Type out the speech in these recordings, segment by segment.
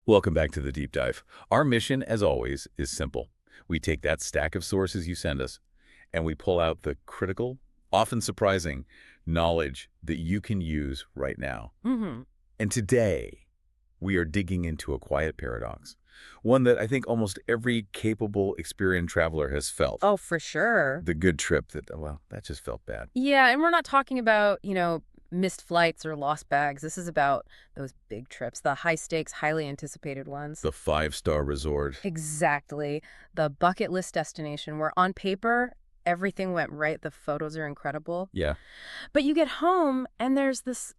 Welcome back to the deep dive. Our mission, as always, is simple. We take that stack of sources you send us, and we pull out the critical, often surprising, knowledge that you can use right now. Mm-hmm. And today, we are digging into a quiet paradox, one that I think almost every capable, experienced traveler has felt. Oh, for sure. The good trip that, well, that just felt bad. Yeah, and we're not talking about, missed flights or lost bags. This is about those big trips, the high-stakes, highly anticipated ones. The five-star resort. Exactly. The bucket list destination where on paper, everything went right. The photos are incredible. Yeah. But you get home and there's this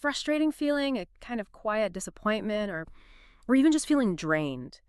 frustrating feeling, a kind of quiet disappointment or even just feeling drained.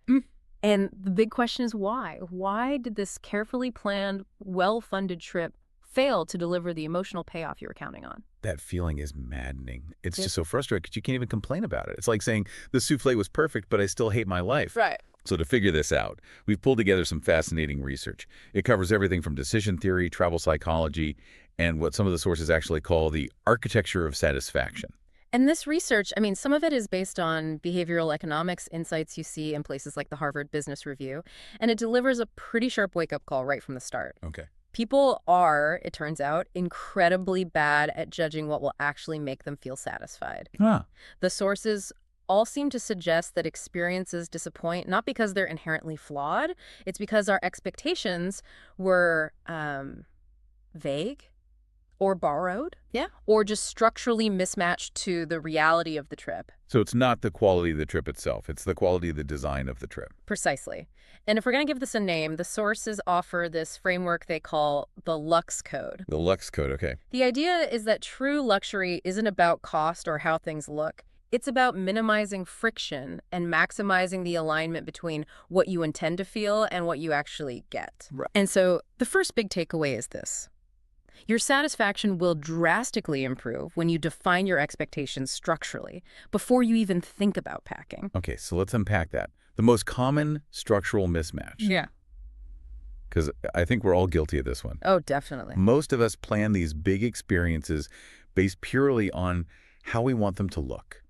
And the big question is why? Why did this carefully planned, well-funded trip fail to deliver the emotional payoff you were counting on? That feeling is maddening. It's Yeah. just so frustrating because you can't even complain about it. It's like saying, the souffle was perfect, but I still hate my life. Right. So to figure this out, we've pulled together some fascinating research. It covers everything from decision theory, travel psychology, and what some of the sources actually call the architecture of satisfaction. And this research, some of it is based on behavioral economics insights you see in places like the Harvard Business Review, and it delivers a pretty sharp wake-up call right from the start. Okay. People are, it turns out, incredibly bad at judging what will actually make them feel satisfied. Ah, The sources all seem to suggest that experiences disappoint, not because they're inherently flawed, it's because our expectations were vague or borrowed. Yeah. Or just structurally mismatched to the reality of the trip. so it's not the quality of the trip itself. It's the quality of the design of the trip. Precisely. And if we're going to give this a name, the sources offer this framework they call the Lux Code. The Lux Code, okay. The idea is that true luxury isn't about cost or how things look. It's about minimizing friction and maximizing the alignment between what you intend to feel and what you actually get. Right. And so the first big takeaway is this. Your satisfaction will drastically improve when you define your expectations structurally before you even think about packing. Okay, so let's unpack that. The most common structural mismatch. Yeah. Because I think we're all guilty of this one. Oh, definitely. Most of us plan these big experiences based purely on how we want them to look.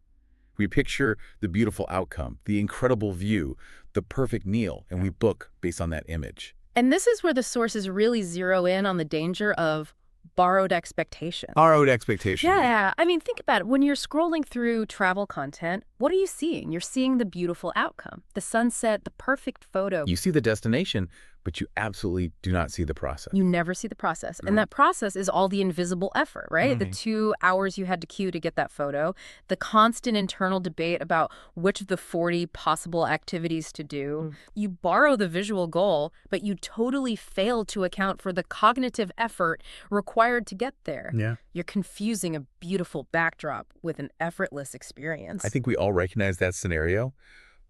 We picture the beautiful outcome, the incredible view, the perfect meal, and we book based on that image. And this is where the sources really zero in on the danger of borrowed expectations. Borrowed expectation. Yeah, think about it. When you're scrolling through travel content, what are you seeing? You're seeing the beautiful outcome, the sunset, the perfect photo. You see the destination, but you absolutely do not see the process. You never see the process. No. And that process is all the invisible effort, right? The Right. 2 hours you had to queue to get that photo, the constant internal debate about which of the 40 possible activities to do. You borrow the visual goal, but you totally fail to account for the cognitive effort required to get there. Yeah. You're confusing a beautiful backdrop with an effortless experience. I think we all recognize that scenario.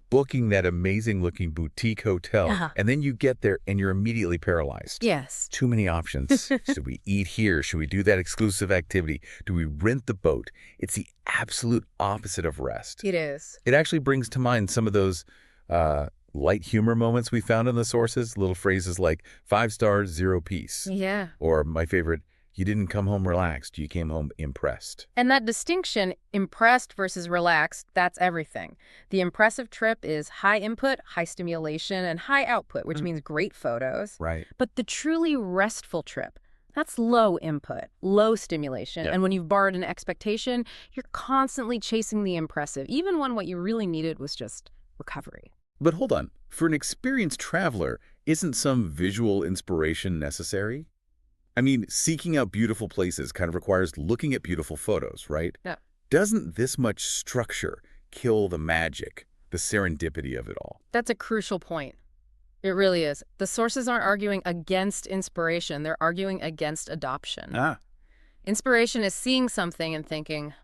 Booking that amazing-looking boutique hotel, Yeah. and then you get there and you're immediately paralyzed. Yes. Too many options. Should we eat here? Should we do that exclusive activity? Do we rent the boat? It's the absolute opposite of rest. It is. It actually brings to mind some of those light humor moments we found in the sources, little phrases like 5 stars, 0 peace. Yeah. Or my favorite, you didn't come home relaxed, you came home impressed. And that distinction, impressed versus relaxed, that's everything. The impressive trip is high input, high stimulation, and high output, which means great photos. Right. But the truly restful trip, that's low input, low stimulation. Yeah. And when you've borrowed an expectation, you're constantly chasing the impressive, even when what you really needed was just recovery. But hold on, for an experienced traveler, isn't some visual inspiration necessary? Seeking out beautiful places kind of requires looking at beautiful photos, right? Yeah. Doesn't this much structure kill the magic, the serendipity of it all? That's a crucial point. It really is. The sources aren't arguing against inspiration. They're arguing against adoption. Ah. Inspiration is seeing something and thinking,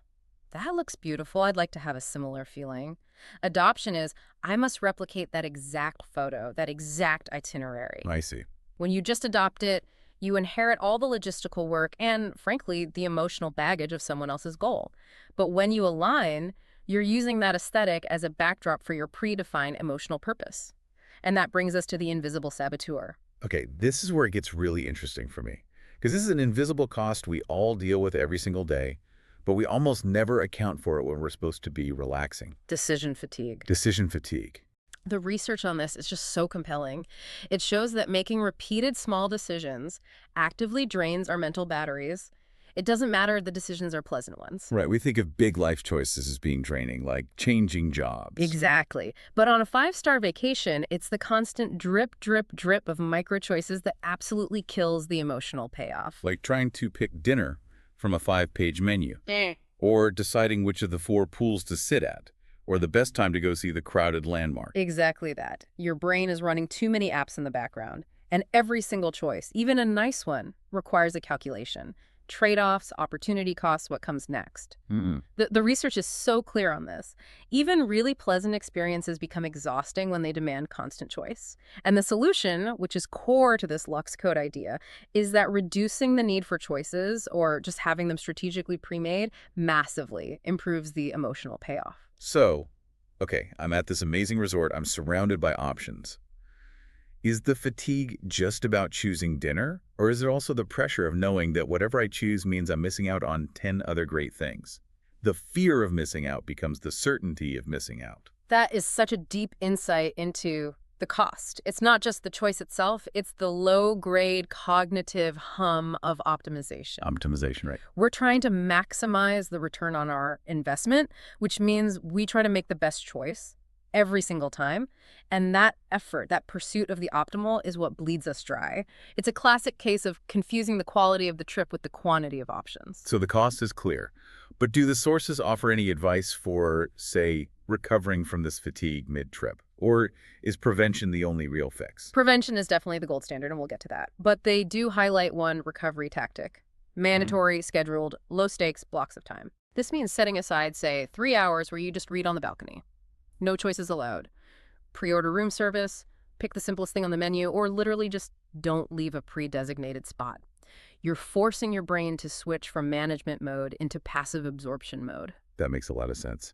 that looks beautiful. I'd like to have a similar feeling. Adoption is, I must replicate that exact photo, that exact itinerary. I see. When you just adopt it, you inherit all the logistical work and, frankly, the emotional baggage of someone else's goal. But when you align, you're using that aesthetic as a backdrop for your predefined emotional purpose. And that brings us to the invisible saboteur. Okay, this is where it gets really interesting for me. Because this is an invisible cost we all deal with every single day. but we almost never account for it when we're supposed to be relaxing. Decision fatigue. Decision fatigue. The research on this is just so compelling. It shows that making repeated small decisions actively drains our mental batteries. It doesn't matter if the decisions are pleasant ones. Right, we think of big life choices as being draining, like changing jobs. Exactly. But on a 5-star vacation, it's the constant drip, drip, drip of micro choices that absolutely kills the emotional payoff. Like trying to pick dinner from a 5-page menu, or deciding which of the 4 pools to sit at, or the best time to go see the crowded landmark. Exactly that. Your brain is running too many apps in the background, and every single choice, even a nice one, requires a calculation. Trade-offs, opportunity costs, what comes next. The research is so clear on this. Even really pleasant experiences become exhausting when they demand constant choice. And the solution, which is core to this Lux Code idea, is that reducing the need for choices, or just having them strategically pre-made, massively improves the emotional payoff. So, okay, I'm at this amazing resort. I'm surrounded by options. Is the fatigue just about choosing dinner? Or is it also the pressure of knowing that whatever I choose means I'm missing out on 10 other great things? The fear of missing out becomes the certainty of missing out. That is such a deep insight into the cost. It's not just the choice itself, it's the low-grade cognitive hum of optimization. Optimization, right? We're trying to maximize the return on our investment, which means we try to make the best choice every single time. And that effort, that pursuit of the optimal, is what bleeds us dry. It's a classic case of confusing the quality of the trip with the quantity of options. So the cost is clear. But do the sources offer any advice for, say, recovering from this fatigue mid-trip? Or is prevention the only real fix? Prevention is definitely the gold standard, and we'll get to that. But they do highlight one recovery tactic: mandatory, scheduled, low-stakes blocks of time. This means setting aside, say, 3 hours where you just read on the balcony. No choices allowed. Pre-order room service, pick the simplest thing on the menu, or literally just don't leave a pre-designated spot. You're forcing your brain to switch from management mode into passive absorption mode. That makes a lot of sense.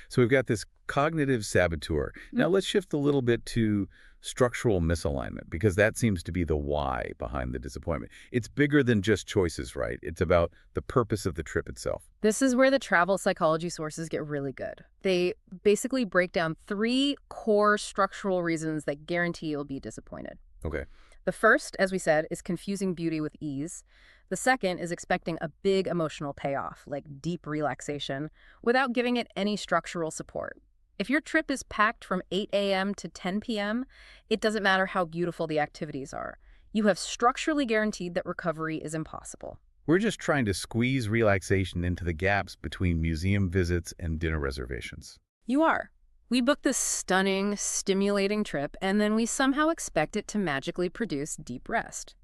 So we've got this cognitive saboteur. Now let's shift a little bit to structural misalignment, because that seems to be the why behind the disappointment. It's bigger than just choices, right? It's about the purpose of the trip itself. This is where the travel psychology sources get really good. They basically break down 3 core structural reasons that guarantee you'll be disappointed. Okay. The first, as we said, is confusing beauty with ease. The second is expecting a big emotional payoff, like deep relaxation, without giving it any structural support. If your trip is packed from 8 a.m. to 10 p.m., it doesn't matter how beautiful the activities are. You have structurally guaranteed that recovery is impossible. We're just trying to squeeze relaxation into the gaps between museum visits and dinner reservations. You are. We book this stunning, stimulating trip, and then we somehow expect it to magically produce deep rest.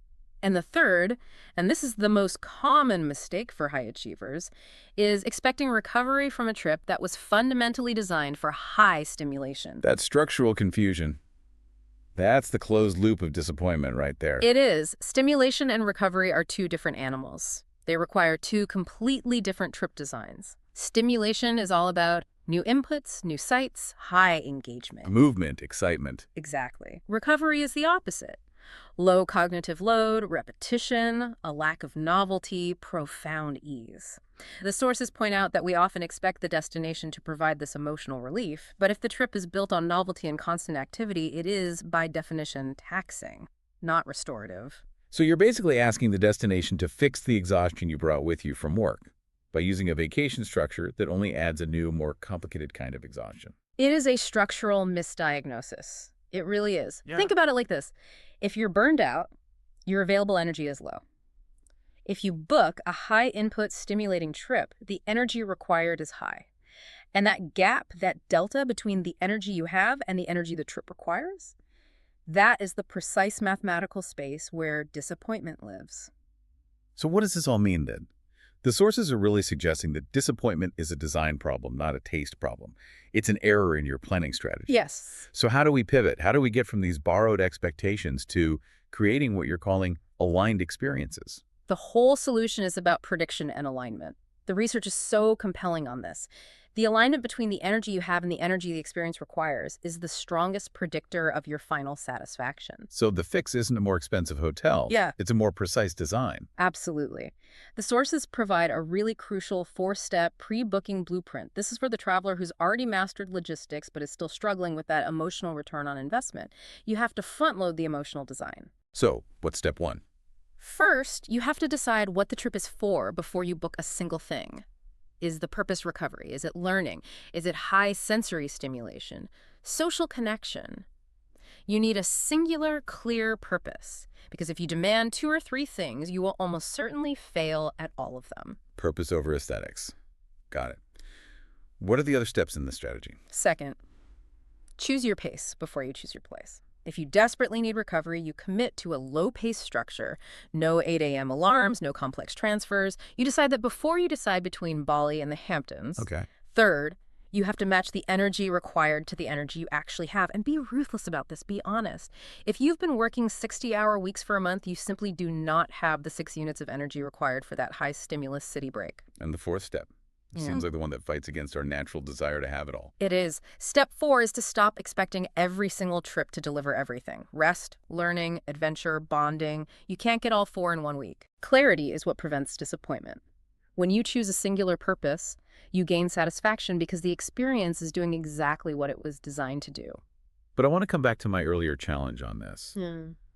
And the third, and this is the most common mistake for high achievers, is expecting recovery from a trip that was fundamentally designed for high stimulation. That structural confusion, that's the closed loop of disappointment right there. It is. Stimulation and recovery are 2 different animals. They require 2 completely different trip designs. Stimulation is all about new inputs, new sights, high engagement. Movement, excitement. Exactly. Recovery is the opposite. Low cognitive load, repetition, a lack of novelty, profound ease. The sources point out that we often expect the destination to provide this emotional relief, but if the trip is built on novelty and constant activity, it is, by definition, taxing, not restorative. So you're basically asking the destination to fix the exhaustion you brought with you from work by using a vacation structure that only adds a new, more complicated kind of exhaustion. It is a structural misdiagnosis. It really is. Yeah. Think about it like this. If you're burned out, your available energy is low. If you book a high-input stimulating trip, the energy required is high. And that gap, that delta between the energy you have and the energy the trip requires, that is the precise mathematical space where disappointment lives. So what does this all mean then? The sources are really suggesting that disappointment is a design problem, not a taste problem. It's an error in your planning strategy. Yes. So how do we pivot? How do we get from these borrowed expectations to creating what you're calling aligned experiences? The whole solution is about prediction and alignment. The research is so compelling on this. The alignment between the energy you have and the energy the experience requires is the strongest predictor of your final satisfaction. So the fix isn't a more expensive hotel. Yeah. It's a more precise design. Absolutely. The sources provide a really crucial four-step pre-booking blueprint. This is for the traveler who's already mastered logistics but is still struggling with that emotional return on investment. You have to front-load the emotional design. So what's step one? First, you have to decide what the trip is for before you book a single thing. Is the purpose recovery? Is it learning? Is it high sensory stimulation? Social connection? You need a singular, clear purpose, because if you demand two or three things, you will almost certainly fail at all of them. Purpose over aesthetics. Got it. What are the other steps in this strategy? Second, choose your pace before you choose your place. If you desperately need recovery, you commit to a low-pace structure. No 8 a.m. alarms, no complex transfers. You decide that before you decide between Bali and the Hamptons. Okay. Third, you have to match the energy required to the energy you actually have. And be ruthless about this. Be honest. If you've been working 60-hour weeks for a month, you simply do not have the 6 units of energy required for that high-stimulus city break. And the fourth step? Seems like the one that fights against our natural desire to have it all. It is. Step 4 is to stop expecting every single trip to deliver everything. Rest, learning, adventure, bonding. You can't get all 4 in 1 week. Clarity is what prevents disappointment. When you choose a singular purpose, you gain satisfaction because the experience is doing exactly what it was designed to do. But I want to come back to my earlier challenge on this.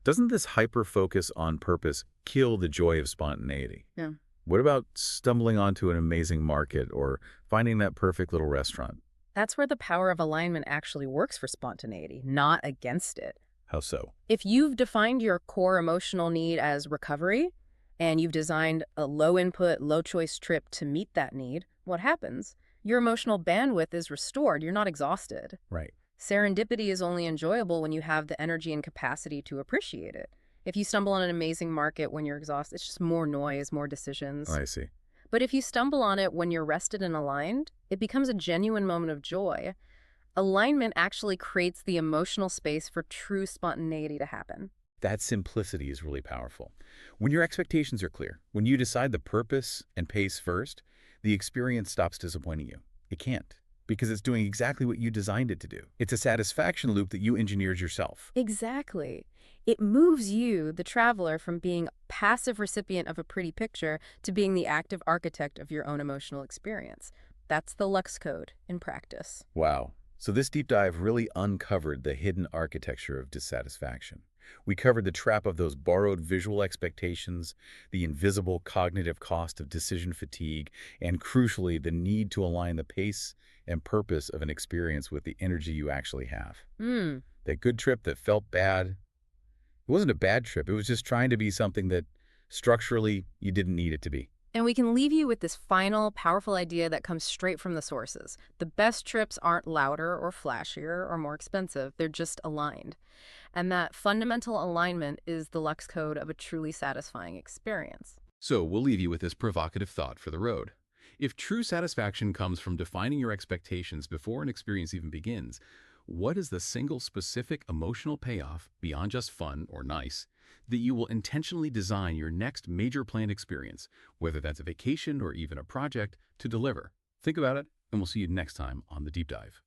Doesn't this hyper-focus on purpose kill the joy of spontaneity? Yeah. What about stumbling onto an amazing market or finding that perfect little restaurant? That's where the power of alignment actually works for spontaneity, not against it. How so? If you've defined your core emotional need as recovery, and you've designed a low-input, low-choice trip to meet that need, what happens? Your emotional bandwidth is restored. You're not exhausted. Right. Serendipity is only enjoyable when you have the energy and capacity to appreciate it. If you stumble on an amazing market when you're exhausted, it's just more noise, more decisions. Oh, I see. But if you stumble on it when you're rested and aligned, it becomes a genuine moment of joy. Alignment actually creates the emotional space for true spontaneity to happen. That simplicity is really powerful. When your expectations are clear, when you decide the purpose and pace first, the experience stops disappointing you. It can't, because it's doing exactly what you designed it to do. It's a satisfaction loop that you engineered yourself. Exactly. It moves you, the traveler, from being a passive recipient of a pretty picture to being the active architect of your own emotional experience. That's the Lux Code in practice. Wow. So this deep dive really uncovered the hidden architecture of dissatisfaction. We covered the trap of those borrowed visual expectations, the invisible cognitive cost of decision fatigue, and crucially, the need to align the pace and purpose of an experience with the energy you actually have. That good trip that felt bad, it wasn't a bad trip. It was just trying to be something that structurally you didn't need it to be. And we can leave you with this final, powerful idea that comes straight from the sources. The best trips aren't louder or flashier or more expensive. They're just aligned. And that fundamental alignment is the Lux Code of a truly satisfying experience. So we'll leave you with this provocative thought for the road. If true satisfaction comes from defining your expectations before an experience even begins, what is the single specific emotional payoff, beyond just fun or nice, that you will intentionally design your next major planned experience, whether that's a vacation or even a project, to deliver? Think about it, and we'll see you next time on The Deep Dive.